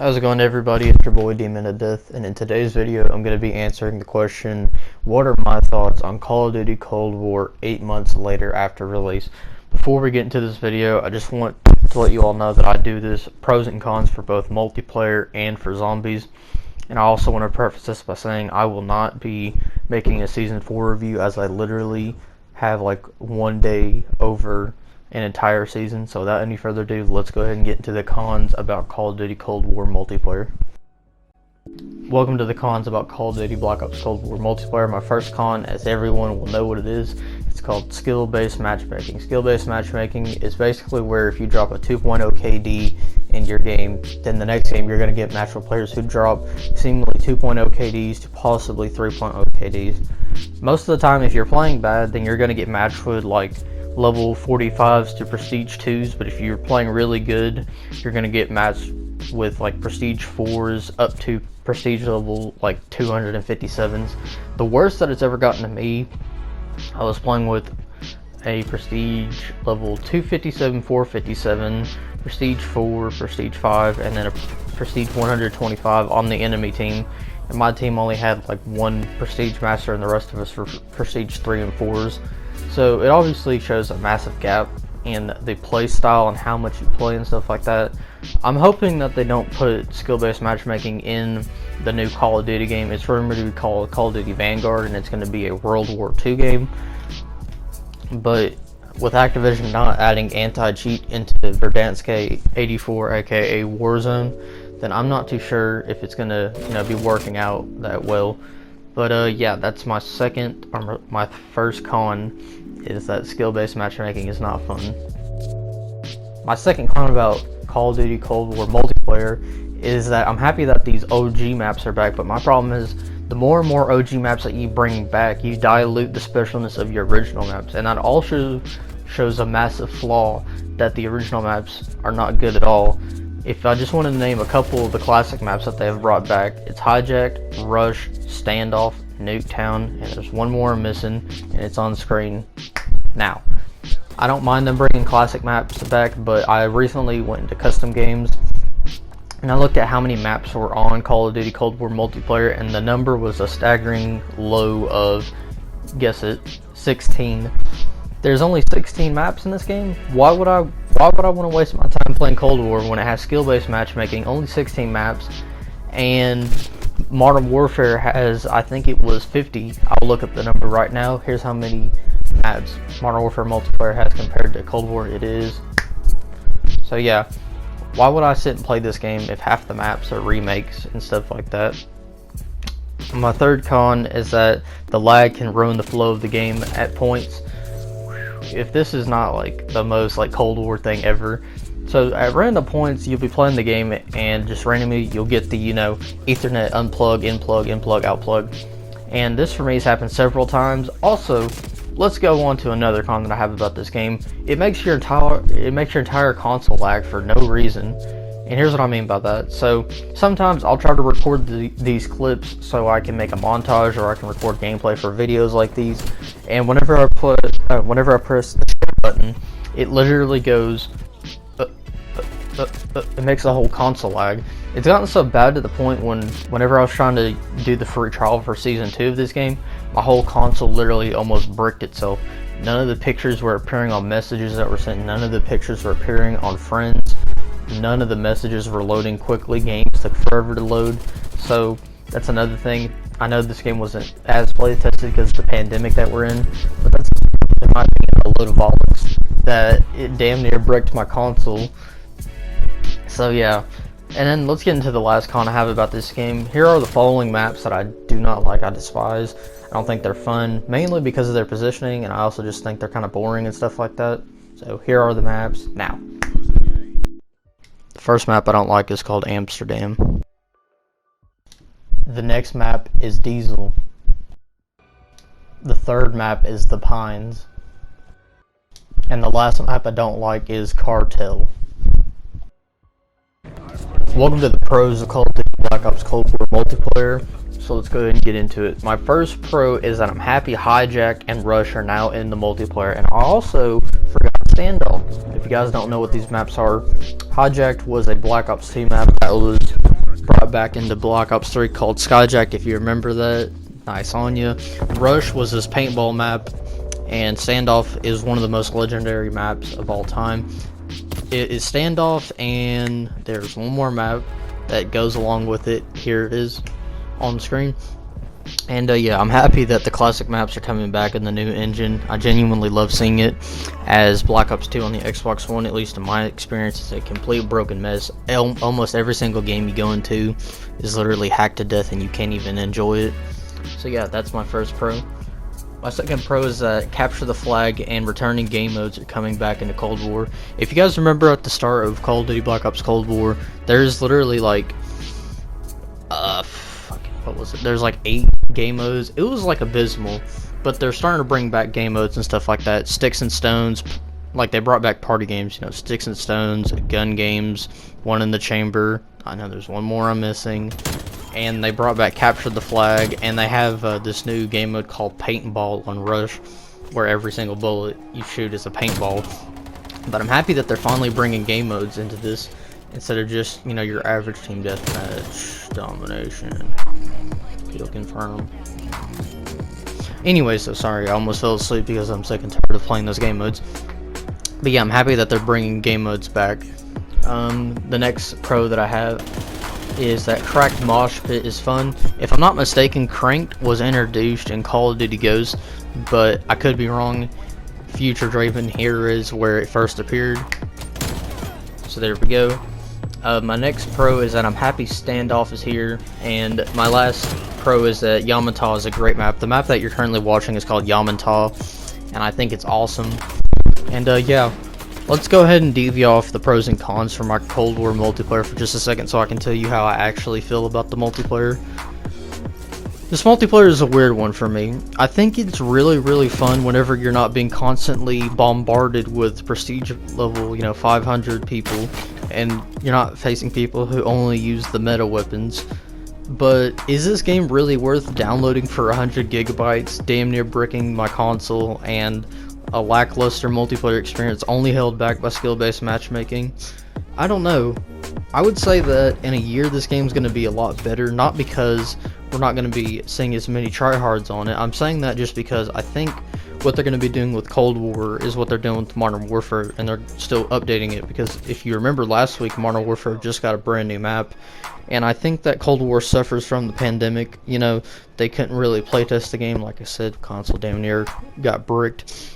How's it going, everybody? It's your boy Demon of Death, and in today's video I'm going to be answering the question, what are my thoughts on Call of Duty Cold War 8 months later after release? Before we get into this video, I just want to let you all know that I do this pros and cons for both multiplayer and for zombies. And I also want to preface this by saying I will not be making a Season 4 review, as I literally have like one day over an entire season. So without any further ado, let's go ahead and get into the cons about Call of Duty Cold War multiplayer. Welcome to the cons about Call of Duty Black Ops Cold War multiplayer. My first con, as everyone will know what it is, it's called skill-based matchmaking. Skill-based matchmaking is basically where if you drop a 2.0 KD in your game, then the next game you're going to get matched with players who drop seemingly 2.0 KDs to possibly 3.0 KDs. Most of the time, if you're playing bad, then you're going to get matched with like level 45s to prestige 2s, but if you're playing really good, you're going to get matched with like prestige 4s up to prestige level like 257s. The worst that it's ever gotten to me, I was playing with a prestige level 257, 457, prestige 4, prestige 5, and then a prestige 125 on the enemy team. And my team only had like one prestige master and the rest of us were prestige 3 and 4s. So it obviously shows a massive gap in the play style and how much you play and stuff like that. I'm hoping that they don't put skill-based matchmaking in the new Call of Duty game. It's rumored to be called Call of Duty Vanguard, and it's going to be a World War II game. But with Activision not adding anti-cheat into Verdansk 84, aka Warzone, then I'm not too sure if it's going to be working out that well. But yeah, that's my my first con, is that skill-based matchmaking is not fun. My second con about Call of Duty Cold War multiplayer is that I'm happy that these OG maps are back, but my problem is the more and more OG maps that you bring back, you dilute the specialness of your original maps, and that also shows a massive flaw that the original maps are not good at all. If I just wanted to name a couple of the classic maps that they have brought back, it's Hijacked, Rush, Standoff, Nuketown, and there's one more I'm missing, and it's on screen now. I don't mind them bringing classic maps back, but I recently went into custom games and I looked at how many maps were on Call of Duty Cold War multiplayer, and the number was a staggering low of, guess it, 16. There's only 16 maps in this game. Why would I want to waste my time playing Cold War when it has skill-based matchmaking? Only 16 maps, and Modern Warfare has, I think it was 50. I'll look up the number right now. Here's how many maps Modern Warfare multiplayer has compared to Cold War. It is. So yeah, why would I sit and play this game if half the maps are remakes and stuff like that? My third con is that the lag can ruin the flow of the game at points. If this is not like the most like Cold War thing ever. So at random points you'll be playing the game and just randomly you'll get the Ethernet unplug, in-plug, outplug. And this for me has happened several times. Also, let's go on to another con that I have about this game. It makes your entire console lag for no reason. And here's what I mean by that. So sometimes I'll try to record these clips so I can make a montage, or I can record gameplay for videos like these. And whenever I press the share button, it literally goes. It makes the whole console lag. It's gotten so bad to the point whenever I was trying to do the free trial for Season 2 of this game, my whole console literally almost bricked itself. None of the pictures were appearing on messages that were sent. None of the pictures were appearing on friends. None of the messages were loading quickly. Games took forever to load. So that's another thing. I know this game wasn't as play tested because of the pandemic that we're in, but that's, in my opinion, a load of bollocks that it damn near bricked my console. So yeah, and then let's get into the last con I have about this game. Here are the following maps that I do not like, I despise. I don't think they're fun, mainly because of their positioning, and I also just think they're kind of boring and stuff like that. So here are the maps now. The first map I don't like is called Amsterdam. The next map is Diesel. The third map is The Pines. And the last map I don't like is Cartel. Welcome to the pros of Call of Duty Black Ops Cold War multiplayer. So let's go ahead and get into it. My first pro is that I'm happy Hijack and Rush are now in the multiplayer, and I also forgot Standoff. If you guys don't know what these maps are, Hijacked was a Black Ops 2 map that was brought back into Black Ops 3 called Skyjack, if you remember that. Nice on ya. Rush was this paintball map, and Standoff is one of the most legendary maps of all time. It is Standoff, and there's one more map that goes along with it. Here it is on the screen. And yeah, I'm happy that the classic maps are coming back in the new engine. I genuinely love seeing it, as Black Ops 2 on the Xbox One, at least in my experience, is a complete broken mess. Almost every single game you go into is literally hacked to death and you can't even enjoy it. So yeah, that's my first pro. My second pro is that Capture the Flag and returning game modes are coming back into Cold War. If you guys remember at the start of Call of Duty Black Ops Cold War, there's literally like what was it? There's like 8 game modes. It was like abysmal, but they're starting to bring back game modes and stuff like that. Sticks and Stones, like they brought back party games, you know, Sticks and Stones, gun games, One in the Chamber. I know there's one more I'm missing. And they brought back Capture the Flag, and they have this new game mode called Paintball on Rush, where every single bullet you shoot is a paintball. But I'm happy that they're finally bringing game modes into this, instead of just, you know, your average team deathmatch, domination, kill confirm. Anyway, so sorry, I almost fell asleep because I'm sick and tired of playing those game modes. But yeah, I'm happy that they're bringing game modes back. The next pro that I have is that Cracked Mosh Pit is fun. If I'm not mistaken, Cranked was introduced in Call of Duty Ghost, but I could be wrong. Future Draven, here is where it first appeared. So there we go. My next pro is that I'm happy Standoff is here, and my last pro is that Yamantau is a great map. The map that you're currently watching is called Yamantau, and I think it's awesome. And yeah, let's go ahead and deviate off the pros and cons for my Cold War multiplayer for just a second, so I can tell you how I actually feel about the multiplayer. This multiplayer is a weird one for me. I think it's really fun whenever you're not being constantly bombarded with prestige level, you know, 500 people, and you're not facing people who only use the meta weapons. But is this game really worth downloading for 100 gigabytes, damn near bricking my console, and a lackluster multiplayer experience only held back by skill-based matchmaking? I don't know. I would say that in a year this game's going to be a lot better, not because we're not going to be seeing as many tryhards on it. I'm saying that just because I think what they're going to be doing with Cold War is what they're doing with Modern Warfare, and they're still updating it, because if you remember last week, Modern Warfare just got a brand new map, and I think that Cold War suffers from the pandemic. You know, they couldn't really playtest the game. Like I said, console damn near got bricked.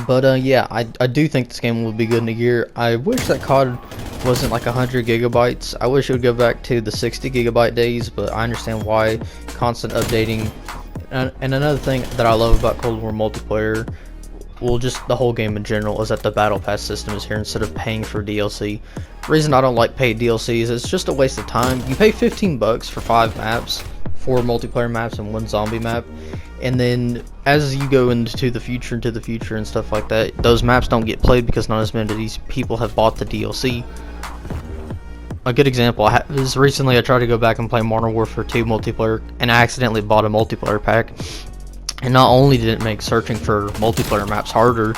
But yeah, I do think this game will be good in a year. I wish that COD wasn't like 100 gigabytes. I wish it would go back to the 60 gigabyte days, but I understand why. Constant updating. And another thing that I love about Cold War multiplayer, well, just the whole game in general, is that the battle pass system is here instead of paying for DLC. The reason I don't like paid DLC is it's just a waste of time. You pay 15 bucks for 5 maps, 4 multiplayer maps and 1 zombie map, and then as you go into the future and stuff like that, those maps don't get played because not as many of these people have bought the DLC. A good example is recently I tried to go back and play Modern Warfare 2 multiplayer, and I accidentally bought a multiplayer pack, and not only did it make searching for multiplayer maps harder,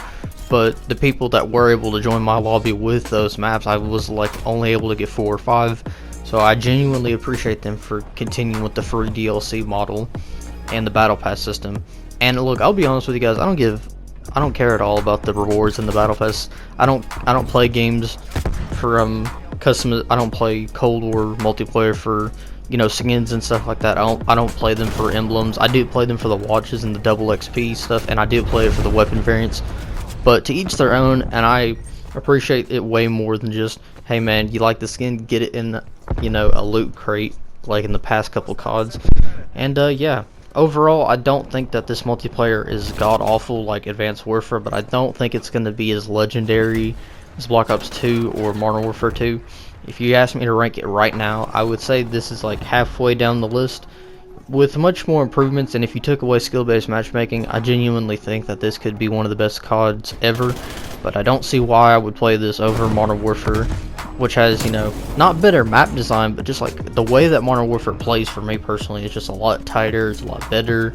but the people that were able to join my lobby with those maps, I was like only able to get 4 or 5. So I genuinely appreciate them for continuing with the free DLC model and the battle pass system. And look, I'll be honest with you guys, I don't care at all about the rewards in the battle pass. I don't play games for custom. I don't play Cold War multiplayer for, you know, skins and stuff like that. I don't play them for emblems. I do play them for the watches and the double XP stuff, and I do play it for the weapon variants. But to each their own, and I appreciate it way more than just, hey man, you like the skin, get it in, you know, a loot crate like in the past couple CODs. And yeah, overall, I don't think that this multiplayer is god awful like Advanced Warfare, but I don't think it's going to be as legendary as Black Ops 2 or Modern Warfare 2. If you ask me to rank it right now, I would say this is like halfway down the list, with much more improvements. And if you took away skill-based matchmaking, I genuinely think that this could be one of the best CODs ever. But I don't see why I would play this over Modern Warfare, which has, you know, not better map design, but just like the way that Modern Warfare plays for me personally is just a lot tighter, it's a lot better,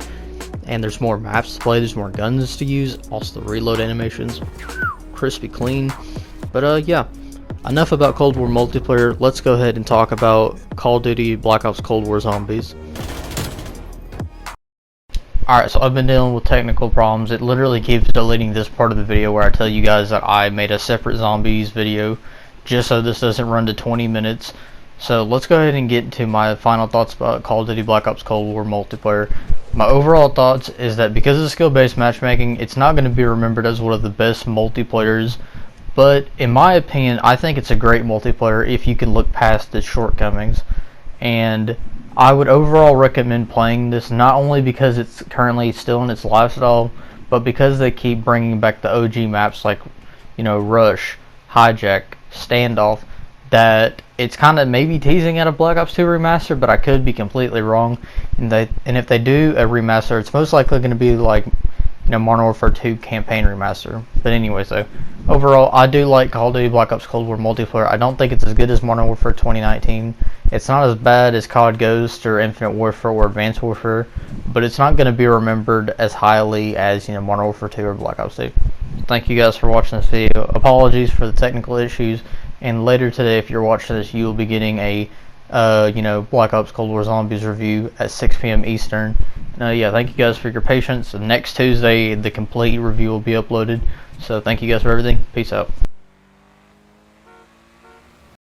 and there's more maps to play, there's more guns to use, also the reload animations, crispy clean. But yeah, enough about Cold War multiplayer. Let's go ahead and talk about Call of Duty Black Ops Cold War Zombies. Alright, so I've been dealing with technical problems. It literally keeps deleting this part of the video where I tell you guys that I made a separate zombies video just so this doesn't run to 20 minutes. So let's go ahead and get into my final thoughts about Call of Duty Black Ops Cold War multiplayer. My overall thoughts is that because of skill-based matchmaking, it's not going to be remembered as one of the best multiplayers, but in my opinion, I think it's a great multiplayer if you can look past its shortcomings. And I would overall recommend playing this, not only because it's currently still in its lifestyle, but because they keep bringing back the OG maps like, you know, Rush, Hijack, Standoff, that it's kind of maybe teasing at a Black Ops 2 remaster, but I could be completely wrong. And if they do a remaster, it's most likely going to be like, you know, Modern Warfare 2 campaign remaster. But anyway, so overall, I do like Call of Duty Black Ops Cold War multiplayer. I don't think it's as good as Modern Warfare 2019. It's not as bad as COD Ghost or Infinite Warfare or Advanced Warfare, but it's not going to be remembered as highly as, you know, Modern Warfare 2 or Black Ops 2. Thank you guys for watching this video. Apologies for the technical issues, and later today, if you're watching this, you will be getting a you know, Black Ops Cold War Zombies review at 6 p.m. Eastern. Yeah, thank you guys for your patience. Next Tuesday, the complete review will be uploaded. So thank you guys for everything. Peace out.